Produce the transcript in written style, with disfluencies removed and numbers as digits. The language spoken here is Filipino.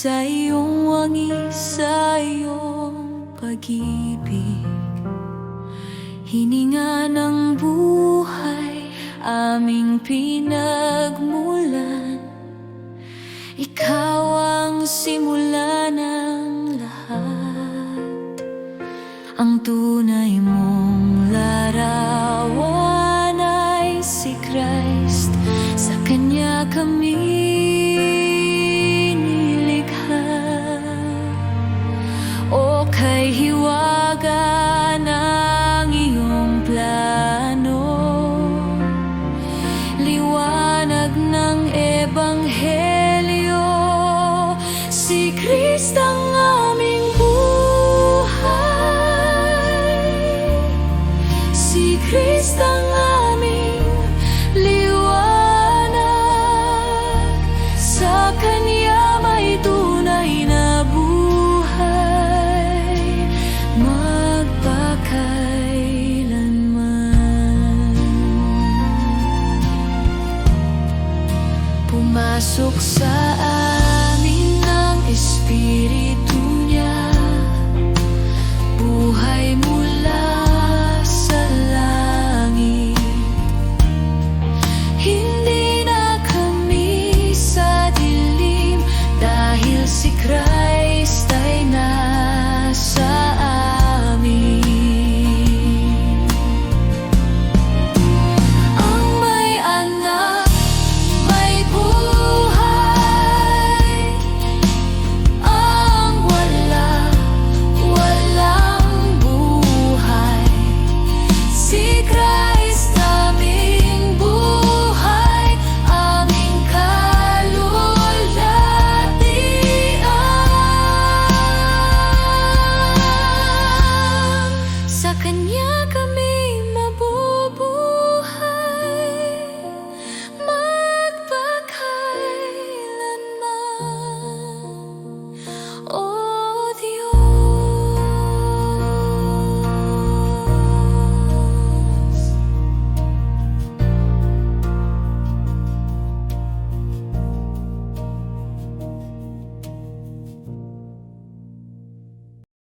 sa iyong wangis, sa iyong pag-ibig. Hininga ng buhay, aming pinagmulan. Ikaw ang simula ng lahat. Ang tunay mong larawan ay si Christ. Sa Kanya kami nilikha. O kay hiwaga ng iyong plano, liwanag ng ebanghelyo, si Kristo ang aming buhay, si Kristo ang aming liwanag. Sa Kanya may tunay na buhay, magpakailanman. Pumasok sa amin ng Espiritu